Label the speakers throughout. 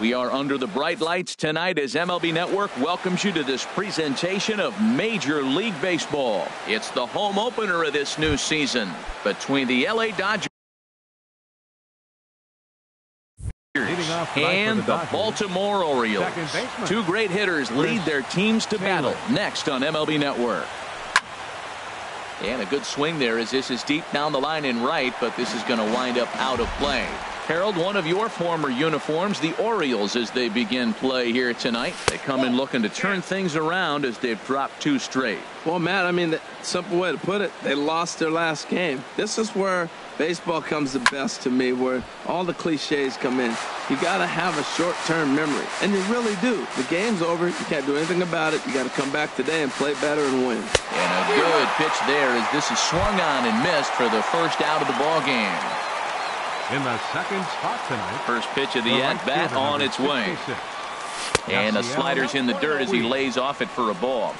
Speaker 1: We are under the bright lights tonight as MLB Network welcomes you to this presentation of Major League Baseball. It's the home opener of this new season between the LA Dodgers and the Baltimore Orioles. Two great hitters lead their teams to battle next on MLB Network. And a good swing there as this is deep down the line in right, but this is going to wind up out of play. Harold, one of your former uniforms, the Orioles, as they begin play here tonight. They come in looking to turn things around as they've dropped 2 straight.
Speaker 2: Well, Matt, I mean, the simple way to put it, they lost their last game. This is where baseball comes the best to me, where all the cliches come in. You got to have a short-term memory, and you really do. The game's over. You can't do anything about it. You got to come back today and play better and win.
Speaker 1: And a good pitch there as this is swung on and missed for the first out of the ball game.
Speaker 3: In the second spot tonight,
Speaker 1: first pitch of the at-bat on its way. And the slider's in the dirt as he lays off it for a ball.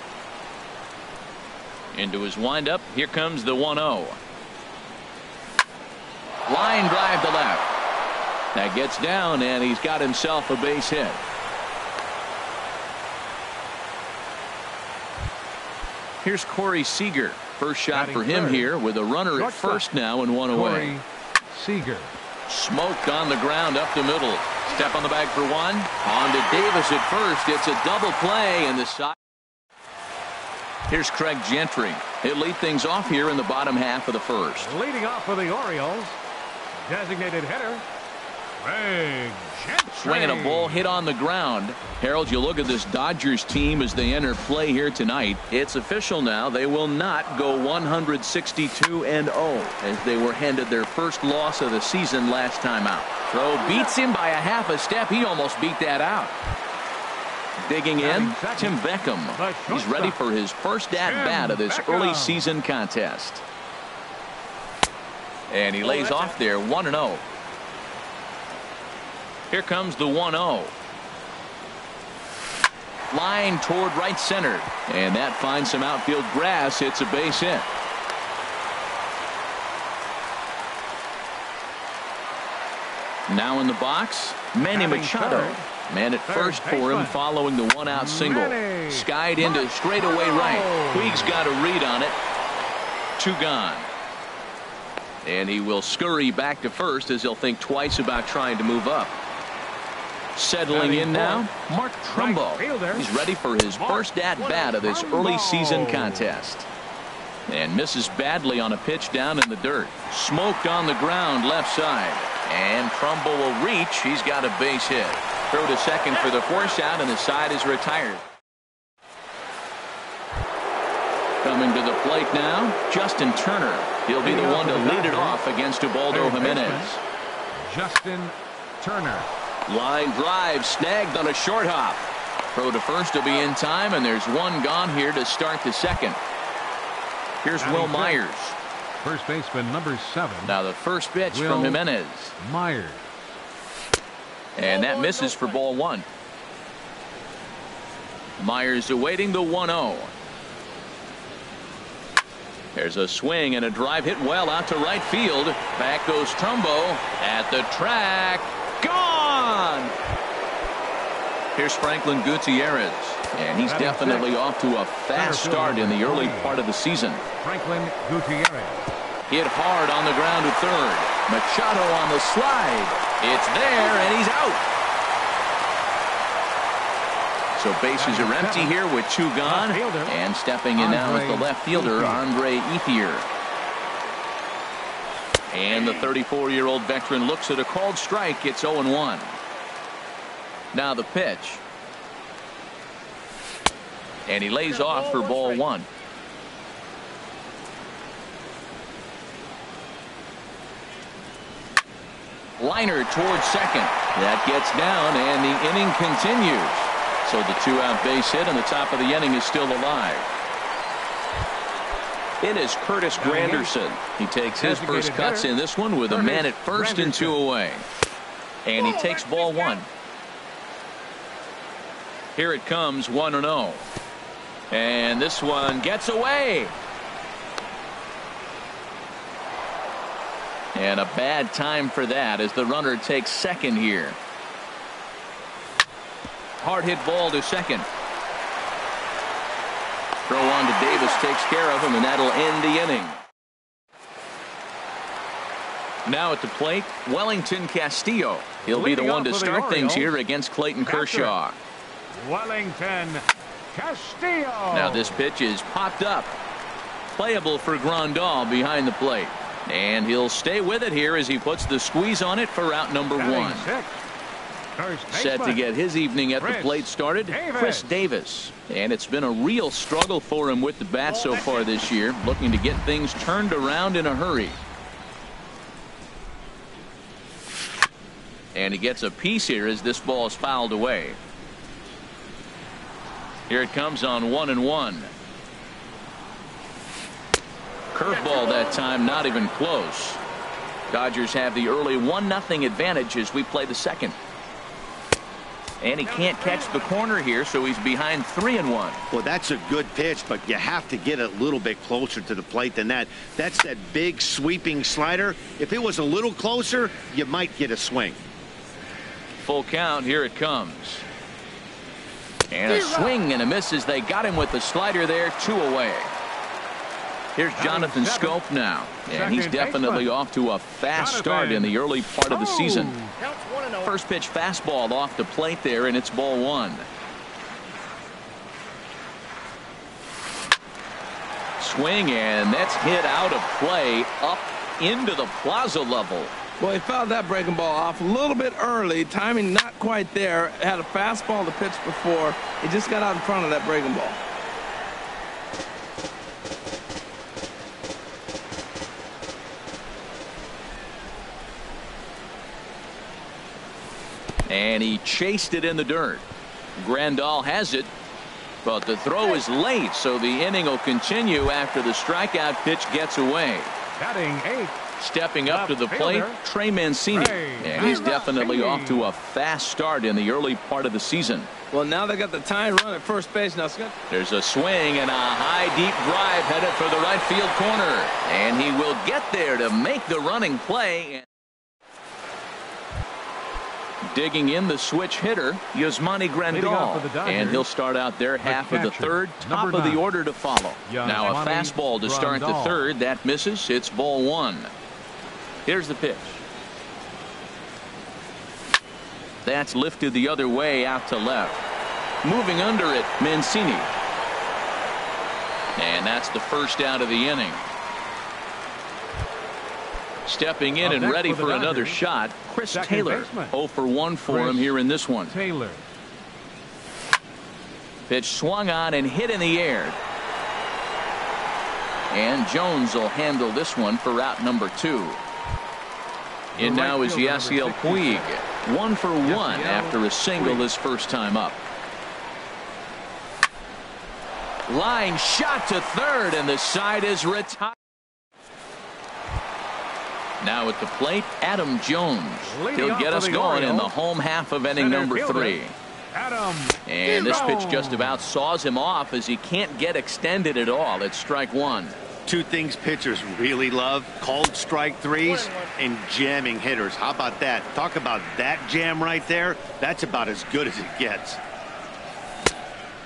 Speaker 1: Into his windup, here comes the 1-0. Line drive to left. That gets down, and he's got himself a base hit. Here's Corey Seager. First shot for him here with a runner at first now and 1 away.
Speaker 3: Seager.
Speaker 1: Smoked on the ground up the middle. Step on the bag for 1. On to Davis at first. It's a double play in the side. Here's Craig Gentry. He'll lead things off here in the bottom half of the first.
Speaker 3: Leading off for the Orioles, designated hitter, Craig Gentry.
Speaker 1: Swinging a ball hit on the ground. Harold, you look at this Dodgers team as they enter play here tonight. It's official now. They will not go 162-0 as they were handed their first loss of the season last time out. Throw beats him by a half a step. He almost beat that out. Digging in, Tim Beckham. He's ready for his first at-bat of this early season contest. And he lays off there 1-0. Here comes the 1-0. Line toward right center. And that finds some outfield grass. It's a base hit. Now in the box, Manny Machado. Man at first for him following the 1-out single. Skied into straightaway right. Puig's got a read on it. 2 gone. And he will scurry back to first as he'll think twice about trying to move up. Settling in now, Mark Trumbo. He's ready for his first at-bat of this early season contest. And misses badly on a pitch down in the dirt. Smoked on the ground left side. And Trumbo will reach. He's got a base hit. Throw to second for the force out, and the side is retired. Coming to the plate now, Justin Turner. He'll be the one to lead it off against Ubaldo Jimenez.
Speaker 3: Justin Turner.
Speaker 1: Line drive snagged on a short hop. Throw to first will be in time, and there's 1 gone here to start the second. Here's Will Myers.
Speaker 3: First baseman number 7.
Speaker 1: Now the first pitch from Jimenez.
Speaker 3: Myers.
Speaker 1: And that misses for ball 1. Myers awaiting the 1-0. There's a swing and a drive hit well out to right field. Back goes Trumbo at the track. Gone! Here's Franklin Gutierrez. And he's definitely off to a fast start in the early part of the season.
Speaker 3: Franklin Gutierrez.
Speaker 1: Hit hard on the ground to third. Machado on the slide. It's there, and he's out. So bases are empty here with 2 gone. And stepping in now is the left fielder, Andre Ethier. And the 34-year-old veteran looks at a called strike. It's 0-1. Now the pitch. And he lays off for ball 1. Liner towards second. That gets down, and the inning continues. So the 2-out base hit, and the top of the inning is still alive. It is Curtis Granderson. He takes his first cuts in this one with a man at first and 2 away. And he takes ball 1. Here it comes, 1-0. And this one gets away. And a bad time for that as the runner takes second here. Hard hit ball to second. Throw on to Davis takes care of him, and that'll end the inning. Now at the plate, Wellington Castillo. He'll be the one to start things here against Clayton Kershaw.
Speaker 3: Wellington Castillo.
Speaker 1: Now this pitch is popped up. Playable for Grandal behind the plate. And he'll stay with it here as he puts the squeeze on it for out number one. Set to get his evening at the plate started, Chris Davis. And it's been a real struggle for him with the bat so far this year, looking to get things turned around in a hurry. And he gets a piece here as this ball is fouled away. Here it comes on 1-1. Curveball that time, not even close. Dodgers have the early 1-0 advantage as we play the second. And he can't catch the corner here, so he's behind 3-1.
Speaker 4: Well, that's a good pitch, but you have to get a little bit closer to the plate than that. That's that big sweeping slider. If it was a little closer, you might get a swing.
Speaker 1: Full count. Here it comes. And a swing and a miss as they got him with the slider there. 2 away. Here's Jonathan Scope now, and he's definitely off to a fast start in the early part of the season. First pitch fastball off the plate there, and it's ball 1. Swing, and that's hit out of play up into the plaza level.
Speaker 2: Well, he fouled that breaking ball off a little bit early. Timing not quite there. Had a fastball to pitch before. He just got out in front of that breaking ball.
Speaker 1: And he chased it in the dirt. Grandal has it, but the throw is late, so the inning will continue after the strikeout pitch gets away.
Speaker 3: Batting 8.
Speaker 1: Stepping up to the plate, Trey Mancini. And he's definitely off to a fast start in the early part of the season.
Speaker 2: Well, now they got the tying run at first base. Now
Speaker 1: there's a swing and a high, deep drive headed for the right field corner. And he will get there to make the running play. Digging in the switch hitter, Yasmani Grandal. And he'll start out there half of the third, top of the order to follow. Now a fastball to start the third. That misses. It's ball 1. Here's the pitch. That's lifted the other way out to left. Moving under it, Mancini. And that's the first out of the inning. Stepping in and ready for another shot, Chris Taylor. 0 for 1 for him here in this one.
Speaker 3: Taylor.
Speaker 1: Pitch swung on and hit in the air. And Jones will handle this one for out number 2. And now is Yasiel Puig. 1 for 1 after a single his first time up. Line shot to third, and the side is retired. Now at the plate, Adam Jones. He'll get us going in the home half of inning number 3. And this pitch just about saws him off as he can't get extended at all. It's strike 1.
Speaker 4: 2 things pitchers really love: called strike 3s and jamming hitters. How about that? Talk about that jam right there. That's about as good as it gets.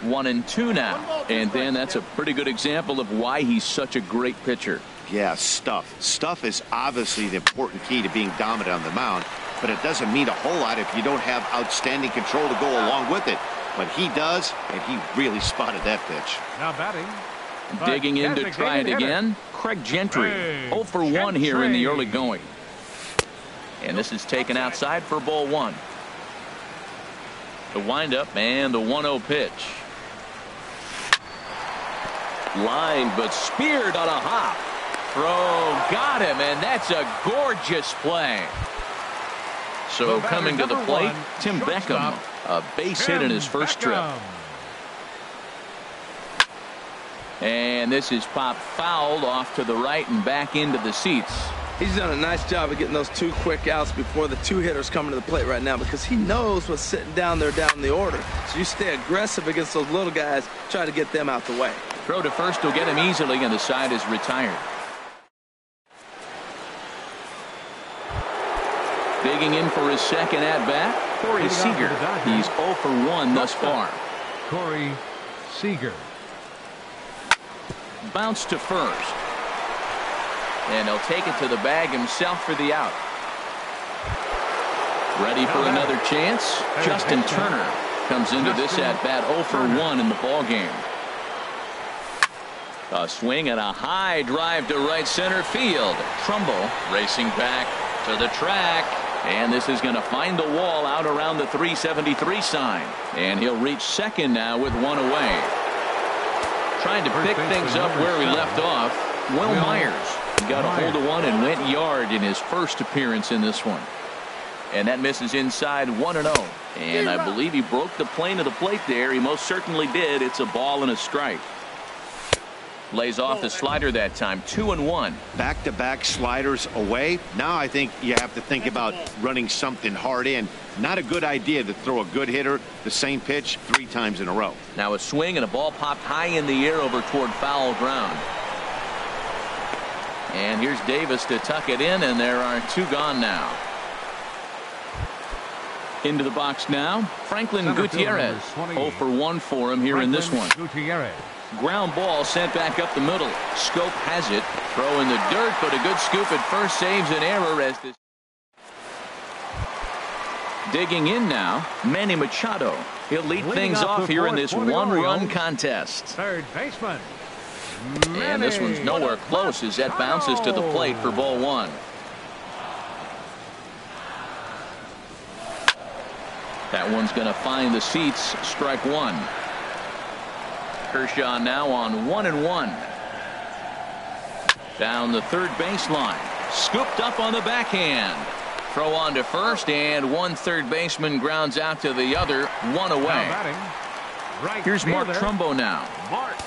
Speaker 1: 1-2 now. And then that's a pretty good example of why he's such a great pitcher.
Speaker 4: Yeah, stuff. Stuff is obviously the important key to being dominant on the mound, but it doesn't mean a whole lot if you don't have outstanding control to go along with it. But he does, and he really spotted that pitch.
Speaker 3: Now batting.
Speaker 1: Digging in to try it again, Craig Gentry. 0 for 1 here in the early going. And this is taken outside for ball 1. The windup and the 1-0 pitch. Line, but speared on a hop. Throw got him, and that's a gorgeous play. So coming to the plate, Tim Beckham. A base hit in his first trip. And this is popped fouled off to the right and back into the seats.
Speaker 2: He's done a nice job of getting those 2 quick outs before the 2 hitters coming to the plate right now, because he knows what's sitting down there down the order. So you stay aggressive against those little guys, try to get them out the way.
Speaker 1: Throw to first will get him easily, and the side is retired. Digging in for his second at bat, Corey Seager. He's 0 for 1 thus far.
Speaker 3: Corey Seager.
Speaker 1: Bounce to first. And he'll take it to the bag himself for the out. Ready for another chance. Justin Turner comes into this at bat 0 for 1 in the ball game. A swing and a high drive to right center field. Trumbo racing back to the track. And this is going to find the wall out around the 373 sign. And he'll reach second now with one away. Trying to pick things up where he left off. Will Myers got a hold of one and went yard in his first appearance in this one. And that misses inside 1-0. And I believe he broke the plane of the plate there. He most certainly did. It's a ball and a strike. Lays off the slider that time. 2-1.
Speaker 4: Back-to-back sliders away. Now I think you have to think about running something hard in. Not a good idea to throw a good hitter the same pitch 3 times in a row.
Speaker 1: Now a swing and a ball popped high in the air over toward foul ground. And here's Davis to tuck it in, and there are 2 gone now. Into the box now, Franklin Gutierrez. 0 for 1 for him here in this one.
Speaker 3: Gutierrez.
Speaker 1: Ground ball sent back up the middle. Scope has it. Throw in the dirt, but a good scoop at first saves an error as this. Digging in now, Manny Machado. He'll lead things off here in this one-run contest.
Speaker 3: Third baseman.
Speaker 1: And this one's nowhere close as that bounces to the plate for ball 1. That one's going to find the seats. Strike 1. Kershaw now on 1-1. Down the third baseline. Scooped up on the backhand. Throw on to first, and one third baseman grounds out to the other. 1 away. Here's Mark Trumbo now.
Speaker 3: Mark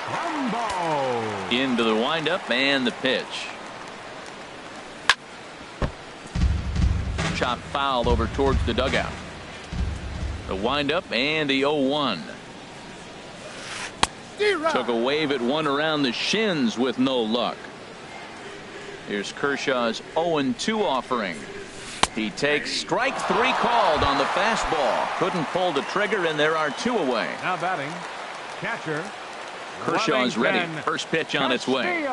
Speaker 3: Trumbo.
Speaker 1: Into the windup and the pitch. Chop foul over towards the dugout. The windup and the 0-1. Took a wave at one around the shins with no luck. Here's Kershaw's 0-2 offering. He takes strike 3 called on the fastball. Couldn't pull the trigger, and there are 2 away.
Speaker 3: Now batting, catcher.
Speaker 1: Kershaw's ready. First pitch on its way.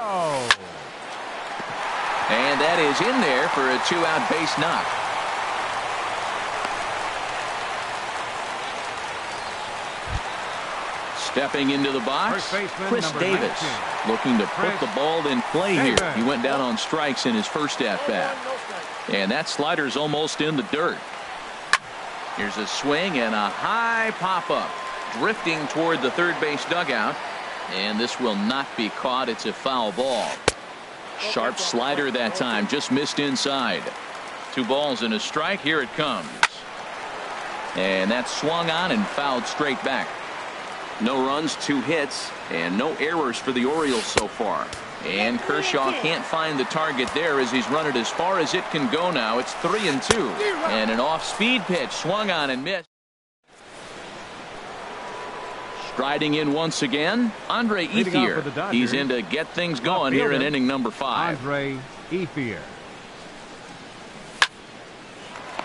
Speaker 1: And that is in there for a 2-out base knock. Stepping into the box, Chris Davis, looking to put the ball in play here. He went down on strikes in his first at-bat. And that slider's almost in the dirt. Here's a swing and a high pop-up, drifting toward the third base dugout. And this will not be caught. It's a foul ball. Sharp slider that time, just missed inside. 2 balls and a strike. Here it comes. And that swung on and fouled straight back. No runs, 2 hits, and no errors for the Orioles so far. And Kershaw can't find the target there as he's run it as far as it can go now. It's 3-2. And an off-speed pitch swung on and missed. Striding in once again, Andre Ethier. He's in to get things going here in inning number 5.
Speaker 3: Andre Ethier.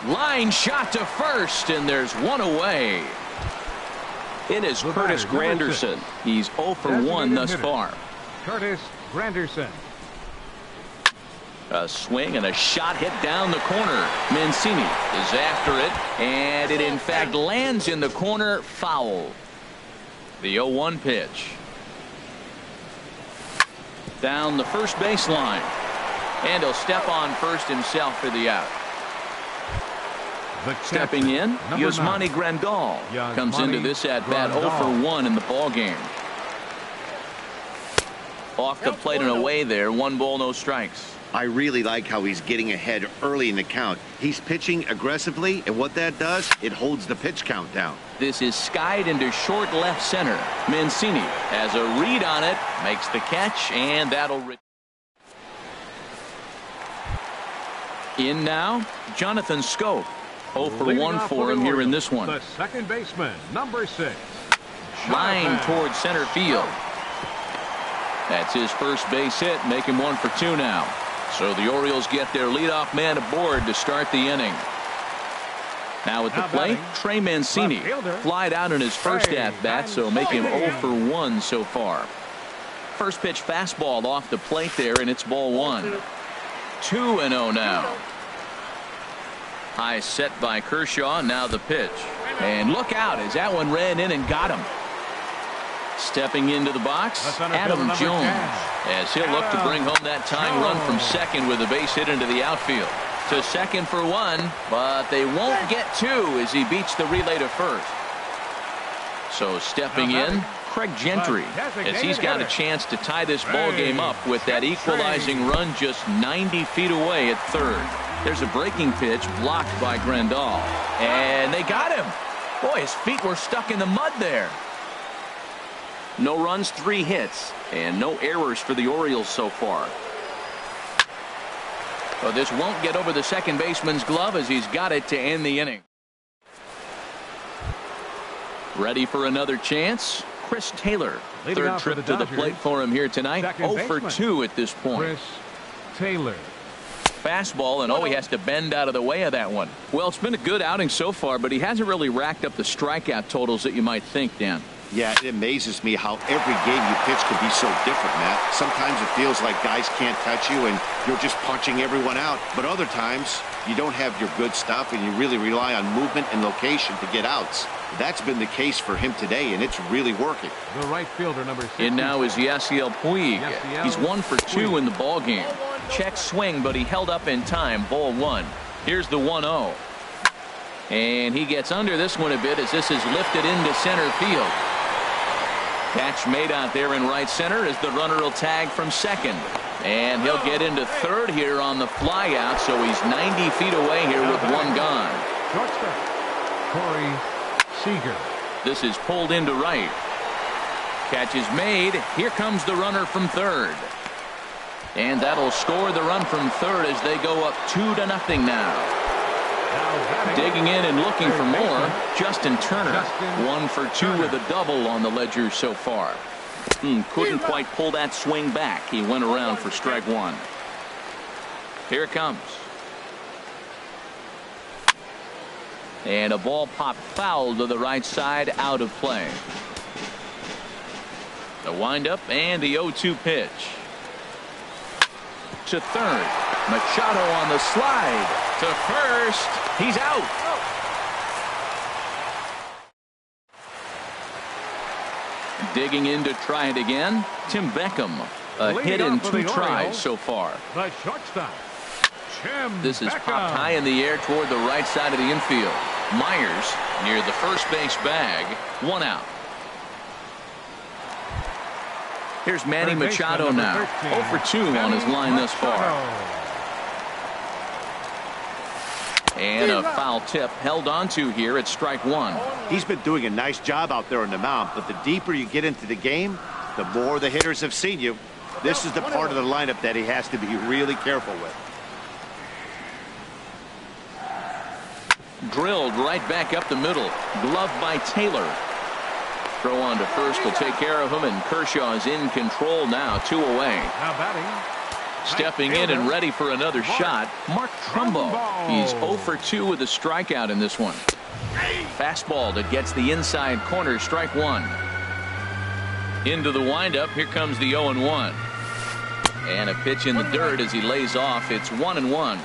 Speaker 1: Line shot to first, and there's 1 away. It is Curtis Granderson. He's 0 for 1 thus far.
Speaker 3: Curtis Granderson.
Speaker 1: A swing and a shot hit down the corner. Mancini is after it, and it in fact lands in the corner. Foul. The 0-1 pitch. Down the first baseline. And he'll step on first himself for the out. Stepping in, Yasmani Grandal comes into this at bat 0 for 1 in the ball game. Off the plate and away there. 1 ball, no strikes.
Speaker 4: I really like how he's getting ahead early in the count. He's pitching aggressively, and what that does, it holds the pitch count down.
Speaker 1: This is skied into short left center. Mancini has a read on it, makes the catch, and that'll in now, Jonathan Scope. 0 for 1 for him here in this one.
Speaker 3: The second baseman, number 6.
Speaker 1: Line towards center field. That's his first base hit, make him 1 for 2 now. So the Orioles get their leadoff man aboard to start the inning. Now at the plate, Trey Mancini. Flied out in his first at-bat, so making him 0 for 1 so far. First pitch fastball off the plate there, and it's ball 1. 2-0 now. High set by Kershaw. Now the pitch. And look out as that one ran in and got him. Stepping into the box, Adam Jones, as he'll look to bring home that tying run from second with a base hit into the outfield. To second for 1, but they won't get 2 as he beats the relay to first. So stepping in, Craig Gentry, as he's got a chance to tie this ball game up with that equalizing run just 90 feet away at third. There's a breaking pitch blocked by Grandal, and they got him. Boy, his feet were stuck in the mud there. No runs, 3 hits, and no errors for the Orioles so far. But this won't get over the second baseman's glove as he's got it to end the inning. Ready for another chance? Chris Taylor. Third trip to the plate for him here tonight. 0 for 2 at this point.
Speaker 3: Chris Taylor.
Speaker 1: Fastball, and he has to bend out of the way of that one. Well, it's been a good outing so far, but he hasn't really racked up the strikeout totals that you might think, Dan.
Speaker 4: Yeah, it amazes me how every game you pitch can be so different, Matt. Sometimes it feels like guys can't touch you and you're just punching everyone out. But other times you don't have your good stuff and you really rely on movement and location to get outs. That's been the case for him today, and it's really working.
Speaker 3: The right fielder, number 6.
Speaker 1: And now is Yasiel Puig. He's 1 for 2 in the ball game. Check swing, but he held up in time. Ball 1. Here's the 1-0. And he gets under this one a bit as this is lifted into center field. Catch made out there in right center as the runner will tag from second. And he'll get into third here on the fly out, so he's 90 feet away here with 1 gone.
Speaker 3: Shortstop, Corey Seager.
Speaker 1: This is pulled into right. Catch is made. Here comes the runner from third. And that'll score the run from third as they go up 2-0 now. Digging in and looking for more, Justin Turner. 1 for 2 with a double on the ledger so far. Couldn't quite pull that swing back. He went around for strike 1. Here it comes. And a ball popped foul to the right side, out of play. The windup and the 0-2 pitch. To third. Machado on the slide. To first. He's out. Digging in to try it again. Tim Beckham. A hit in 2 tries so far.
Speaker 3: The shortstop.
Speaker 1: This is popped high in the air toward the right side of the infield. Myers near the first base bag. 1 out. Here's Manny Machado now. 0 for 2 on his line thus far. And a foul tip held onto here at strike 1.
Speaker 4: He's been doing a nice job out there on the mound, but the deeper you get into the game, the more the hitters have seen you. This is the part of the lineup that he has to be really careful with.
Speaker 1: Drilled right back up the middle. Gloved by Taylor. Throw on to first will take care of him, and Kershaw is in control now. 2 away.
Speaker 3: Now batting.
Speaker 1: Stepping in and ready for another shot, Mark Trumbo. He's 0 for 2 with a strikeout in this one. Fastball that gets the inside corner, strike 1. Into the windup, here comes the 0-1. And a pitch in the dirt as he lays off. It's 1-1.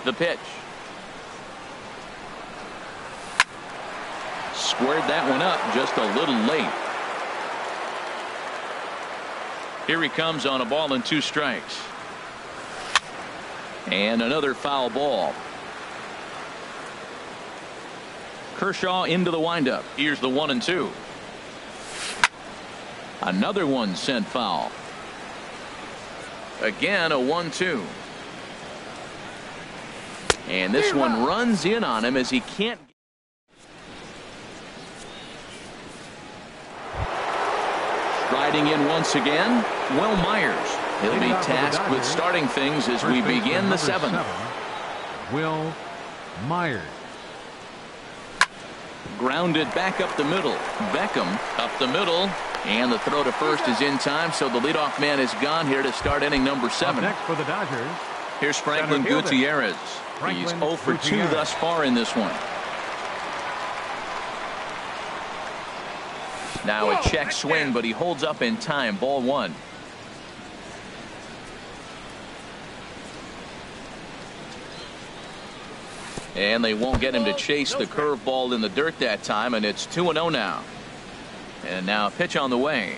Speaker 1: The pitch. Squared that one up just a little late. Here he comes on a ball and 2 strikes. And another foul ball. Kershaw into the windup. Here's the 1-2. Another one sent foul. Again a 1-2. And this one runs in on him as he can't. Riding in once again, Will Myers. He'll be tasked with starting things as we begin the 7th.
Speaker 3: Will Myers.
Speaker 1: Grounded back up the middle. Beckham up the middle. And the throw to first is in time, so the leadoff man is gone here to start inning number 7.
Speaker 3: Next for the Dodgers.
Speaker 1: Here's Franklin Gutierrez. He's 0 for 2 thus far in this one. Now a check swing, but he holds up in time. Ball 1. And they won't get him to chase the curveball in the dirt that time, and it's 2-0 now. And now a pitch on the way.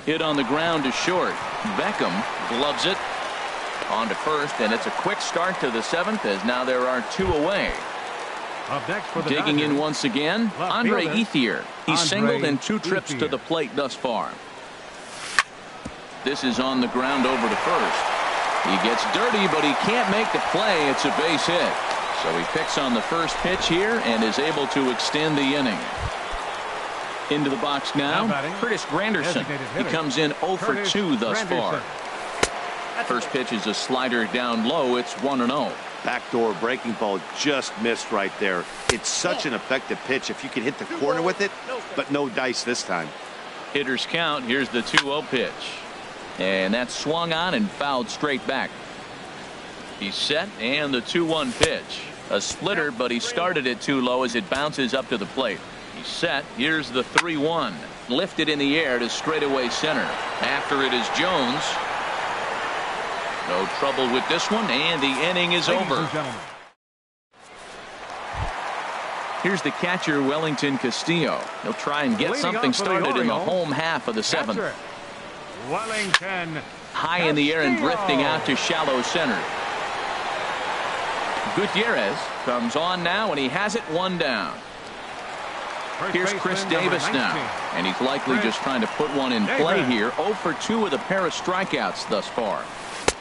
Speaker 1: Hit on the ground to short. Beckham gloves it on to first, and it's a quick start to the 7th as now there are 2 away.
Speaker 3: Up next for the
Speaker 1: Digging
Speaker 3: Dodgers,
Speaker 1: in once again, Andre Ethier. He's singled in 2 trips to the plate thus far. This is on the ground over to first. He gets dirty, but he can't make the play. It's a base hit. So he picks on the first pitch here and is able to extend the inning. Into the box now, Curtis Granderson. He comes in 0 for 2 thus far. First pitch is a slider down low. It's 1-0.
Speaker 4: Backdoor breaking ball just missed right there. It's such an effective pitch if you can hit the corner with it, but no dice this time.
Speaker 1: Hitters count. Here's the 2-0 pitch. And that's swung on and fouled straight back. He's set, and the 2-1 pitch. A splitter, but he started it too low as it bounces up to the plate. He's set. Here's the 3-1. Lifted in the air to straightaway center. After it is Jones. No trouble with this one, and the inning is over. Here's the catcher, Wellington Castillo. He'll try and get something started in the home half of the 7th.
Speaker 3: Wellington.
Speaker 1: High in the air and drifting out to shallow center. Gutierrez comes on now, and he has it 1 down. Here's Chris Davis now, and he's likely just trying to put one in play here. 0 for 2 with a pair of strikeouts thus far.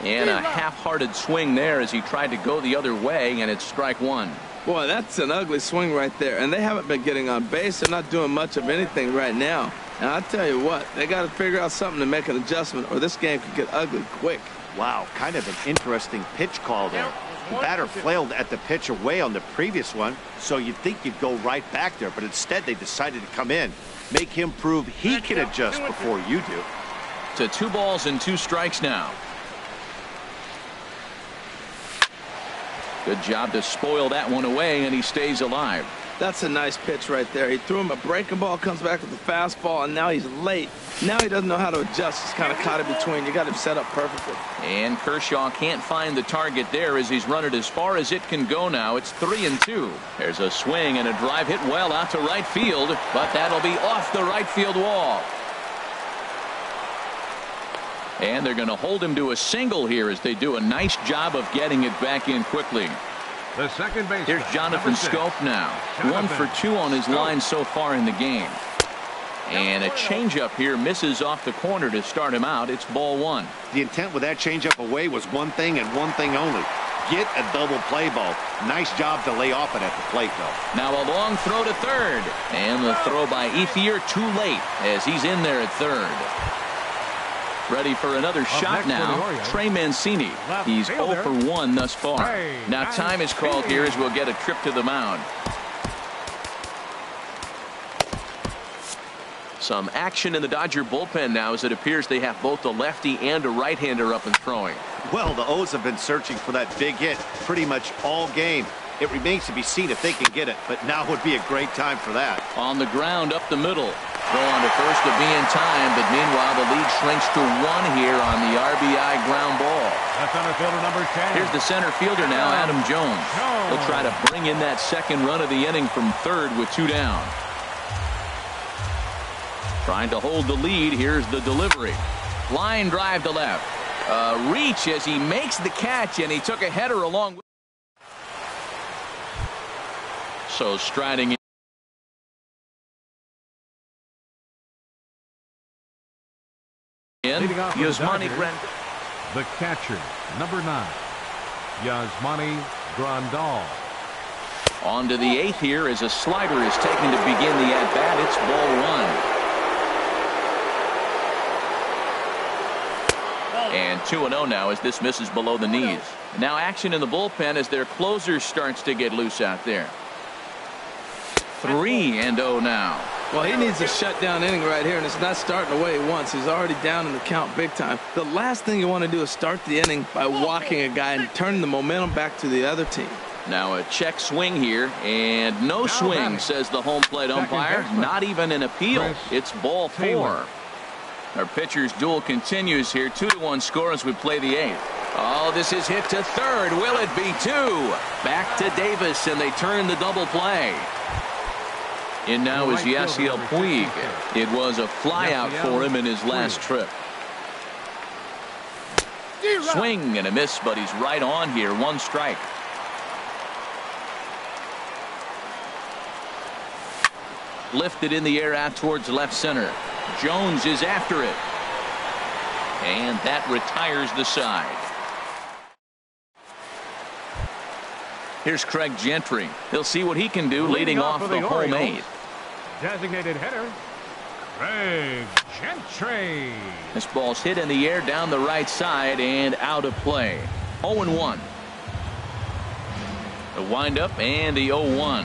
Speaker 1: And a half-hearted swing there as he tried to go the other way, and it's strike 1.
Speaker 2: Boy, that's an ugly swing right there. And they haven't been getting on base. They're not doing much of anything right now. And I'll tell you what, they got to figure out something to make an adjustment, or this game could get ugly quick.
Speaker 4: Wow, kind of an interesting pitch call there. The batter flailed at the pitch away on the previous one, so you'd think you'd go right back there, but instead they decided to come in, make him prove he can adjust before you do.
Speaker 1: To 2 balls and 2 strikes now. Good job to spoil that one away, and he stays alive.
Speaker 2: That's a nice pitch right there. He threw him a breaking ball, comes back with a fastball, and now he's late. Now he doesn't know how to adjust. He's kind of caught in between. You got him set up perfectly.
Speaker 1: And Kershaw can't find the target there as he's run it as far as it can go now. It's 3-2. There's a swing and a drive hit well out to right field, but that'll be off the right field wall. And they're going to hold him to a single here as they do a nice job of getting it back in quickly.
Speaker 3: The second base.
Speaker 1: Here's Jonathan Scope now. 1 for 2 on his line so far in the game. And a changeup here misses off the corner to start him out. It's ball 1.
Speaker 4: The intent with that changeup away was one thing and one thing only. Get a double play ball. Nice job to lay off it at the plate, though.
Speaker 1: Now a long throw to third. And the throw by Ethier too late as he's in there at third. Ready for another shot now. Trey Mancini. He's 0 for 1 thus far. Now time is called here as we'll get a trip to the mound. Some action in the Dodger bullpen now as it appears they have both a lefty and a right-hander up and throwing.
Speaker 4: Well, the O's have been searching for that big hit pretty much all game. It remains to be seen if they can get it, but now would be a great time for that.
Speaker 1: On the ground up the middle. Throw on to first to be in time, but meanwhile the lead shrinks to 1 here on the RBI ground ball.
Speaker 3: That's center fielder number 10.
Speaker 1: Here's the center fielder now, Adam Jones. He'll try to bring in that second run of the inning from third with 2 down. Trying to hold the lead. Here's the delivery. Line drive to left. Reach as he makes the catch, and he took a header along with. So striding in. Yasmani Grandal.
Speaker 3: The catcher, number 9, Yasmani Grandal.
Speaker 1: On to the 8th here as a slider is taken to begin the at-bat. It's ball 1. And 2-0 now as this misses below the knees. Now action in the bullpen as their closer starts to get loose out there. 3-0 now.
Speaker 2: Well, he needs a shutdown inning right here, and it's not starting the way he wants. He's already down in the count big time. The last thing you want to do is start the inning by walking a guy and turning the momentum back to the other team.
Speaker 1: Now a check swing here, and no swing, says the home plate umpire. Not even an appeal. It's ball 4. Our pitcher's duel continues here. 2-1 score as we play the 8th. Oh, this is hit to third. Will it be 2? Back to Davis, and they turn the double play. And now is Yasiel Puig. It was a flyout for him in his last trip. Swing and a miss, but he's right on here. 1 strike. Lifted in the air out towards left center. Jones is after it. And that retires the side. Here's Craig Gentry. He'll see what he can do leading off the home 8.
Speaker 3: Designated hitter, Craig Gentry.
Speaker 1: This ball's hit in the air down the right side and out of play. 0-1. The windup and the 0-1.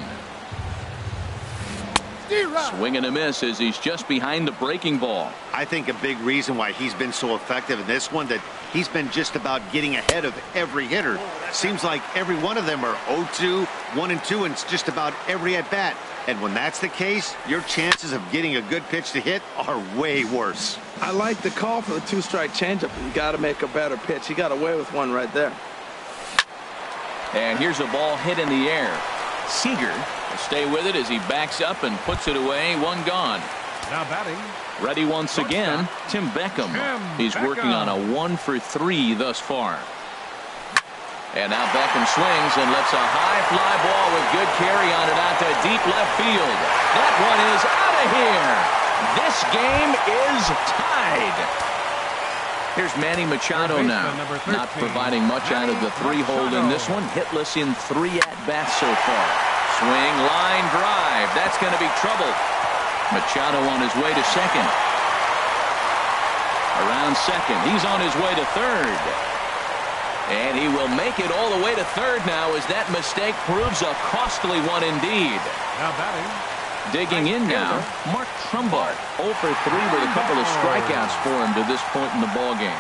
Speaker 1: Swing and a miss as he's just behind the breaking ball.
Speaker 4: I think a big reason why he's been so effective in this one, that he's been just about getting ahead of every hitter. Seems like every one of them are 0-2, 1-2, and it's just about every at bat. And when that's the case, your chances of getting a good pitch to hit are way worse.
Speaker 2: I like the call for the 2-strike changeup. You got to make a better pitch. He got away with one right there.
Speaker 1: And here's a ball hit in the air. Seager will stay with it as he backs up and puts it away. 1 gone.
Speaker 3: Now batting.
Speaker 1: Ready once again, Tim Beckham. He's working on a 1 for 3 thus far. And now Beckham swings and lets a high fly ball with good carry on it out to deep left field. That one is out of here. This game is tied. Here's Manny Machado now. Not providing much out of the 3-hole in this one. Hitless in 3 at-bats so far. Swing, line drive. That's going to be trouble. Machado on his way to second. Around second. He's on his way to third. And he will make it all the way to third now as that mistake proves a costly one indeed.
Speaker 3: Now batting.
Speaker 1: Digging in now, Mark Trumbart. 0 for 3 with a couple of strikeouts for him to this point in the ballgame.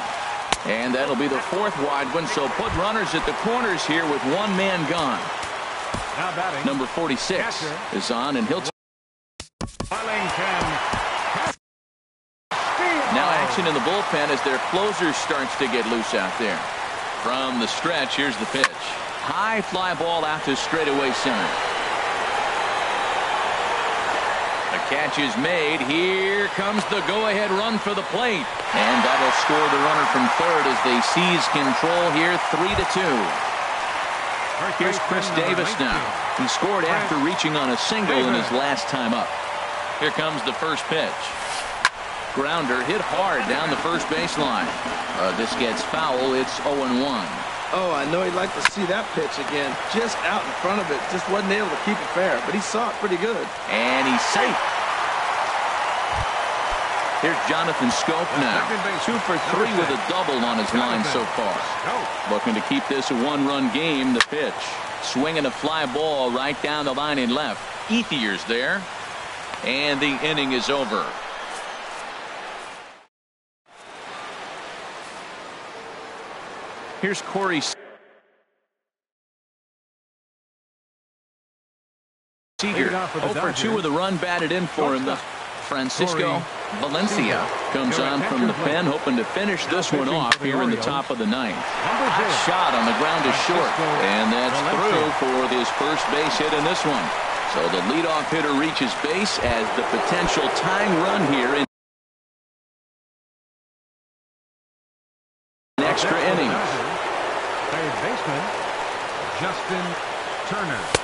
Speaker 1: And that'll be the 4th wide one, so put runners at the corners here with 1 man gone.
Speaker 3: Now batting.
Speaker 1: Number 46 is on, and he'll... Now action in the bullpen as their closer starts to get loose out there. From the stretch, here's the pitch. High fly ball out to straightaway center. The catch is made. Here comes the go-ahead run for the plate. And that'll score the runner from third as they seize control here, 3-2. Here's Chris Davis now. He scored after reaching on a single in his last time up. Here comes the first pitch. Grounder hit hard down the first baseline. This gets foul. It's 0-1.
Speaker 2: Oh, I know he'd like to see that pitch again. Just out in front of it. Just wasn't able to keep it fair, but he saw it pretty good.
Speaker 1: And he's safe. Here's Jonathan Scope now. 2 for 3 with a double on his line so far. Looking to keep this a 1-run game. The pitch. Swinging a fly ball right down the line in left. Ethier's there. And the inning is over. Here's Corey Seager. 0 for 2 with a run batted in for him. Francisco Valencia comes on from the pen, hoping to finish this one off here in the top of the 9th. Hot shot on the ground is short, and that's through for his first base hit in this one. So the leadoff hitter reaches base as the potential tying run here in extra innings.
Speaker 3: Third baseman,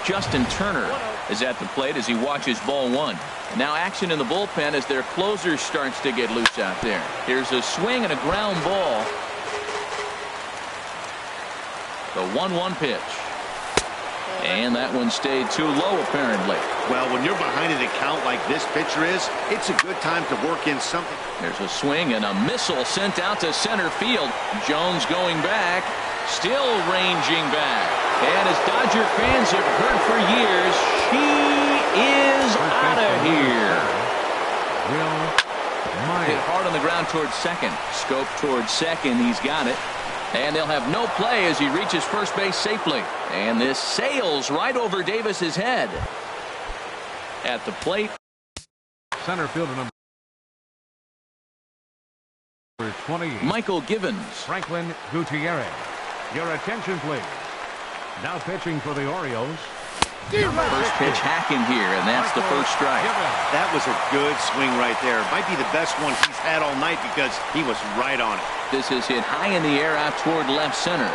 Speaker 1: Justin Turner is at the plate as he watches ball 1. Now action in the bullpen as their closer starts to get loose out there. Here's a swing and a ground ball. The 1-1 pitch. And that one stayed too low apparently.
Speaker 4: Well, when you're behind in a count like this pitcher is, it's a good time to work in something.
Speaker 1: There's a swing and a missile sent out to center field. Jones going back, still ranging back. And as Dodger fans have heard for years, she is out of here. Hit hard on the ground towards second. Scope towards second. He's got it. And they'll have no play as he reaches first base safely. And this sails right over Davis's head. At the plate,
Speaker 3: Center fielder number 20,
Speaker 1: Michael Givens.
Speaker 3: Franklin Gutierrez. Your attention, please. Now pitching for the Orioles.
Speaker 1: First pitch hacking here, and that's the first strike.
Speaker 4: That was a good swing right there. Might be the best one he's had all night because he was right on it.
Speaker 1: This is hit high in the air out toward left center.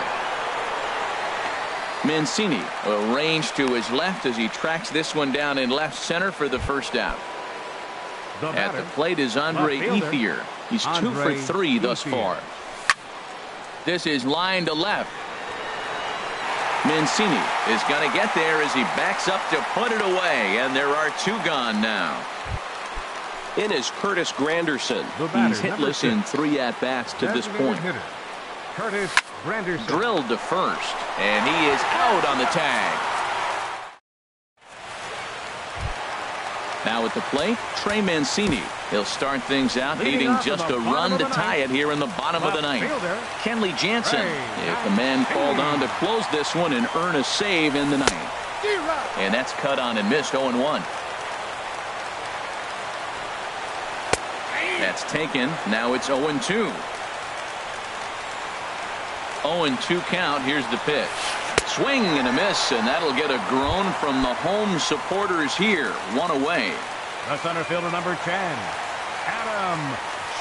Speaker 1: Mancini arranged to his left as he tracks this one down in left center for the first out. At the plate is Andre Ethier. He's 2 for 3 thus far. This is line to left. Mancini is going to get there as he backs up to put it away, and there are 2 gone now. In is Curtis Granderson. He's hitless in 3 at-bats to this point.
Speaker 3: Curtis Granderson.
Speaker 1: Drilled to first, and he is out on the tag. Now at the plate, Trey Mancini. He'll start things out, needing just a run to tie it here in the bottom of the ninth. Kenley Jansen is the man called on to close this one and earn a save in the ninth. And that's cut on and missed 0-1. That's taken. Now it's 0-2. 0-2 count. Here's the pitch. Swing and a miss, and that'll get a groan from the home supporters here. 1 away.
Speaker 3: The center fielder number 10,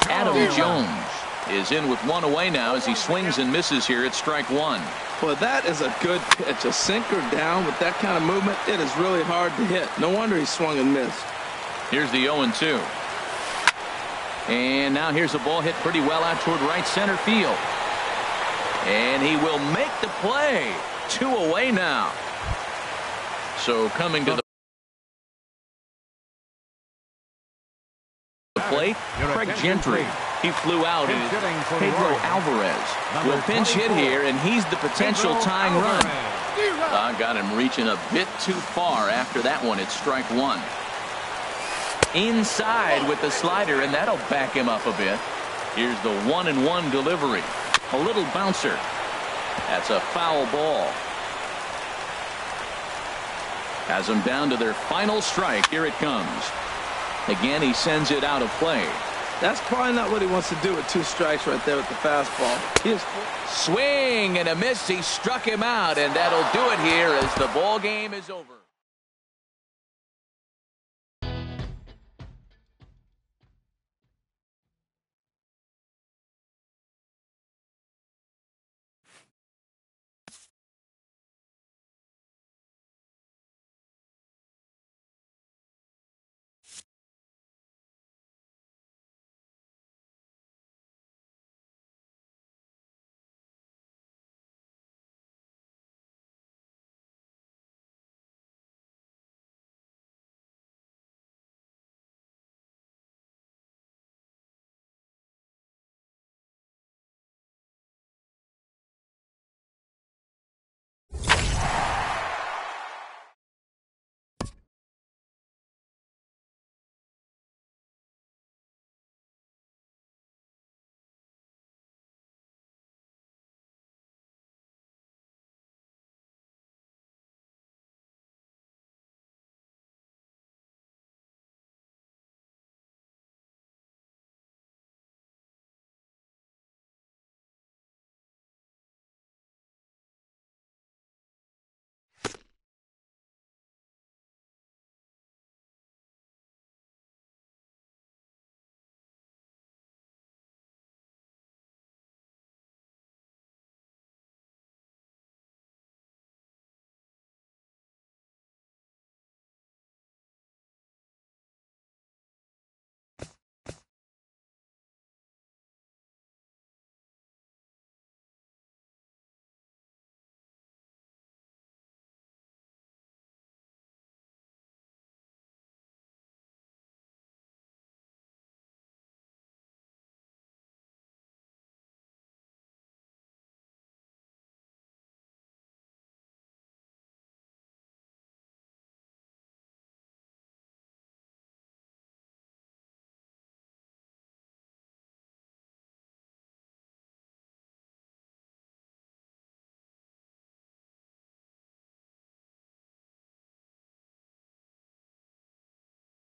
Speaker 1: Adam Jones is in with 1 away now as he swings and misses here at strike 1.
Speaker 2: Well, that is a good pitch. A sinker down with that kind of movement, it is really hard to hit. No wonder he swung and missed.
Speaker 1: Here's the 0-2. And now here's a ball hit pretty well out toward right center field. And he will make the play. 2 away now. So coming to the plate, Craig Gentry. He flew out, and Pedro Alvarez will pinch hit here, and he's the potential tying run. Got him reaching a bit too far after that one. It's strike 1. Inside with the slider, and that'll back him up a bit. Here's the 1-1 delivery. A little bouncer. That's a foul ball. Has them down to their final strike. Here it comes. Again, he sends it out of play.
Speaker 2: That's probably not what he wants to do with 2 strikes right there with the fastball.
Speaker 1: Swing and a miss. He struck him out, and that'll do it here as the ball game is over.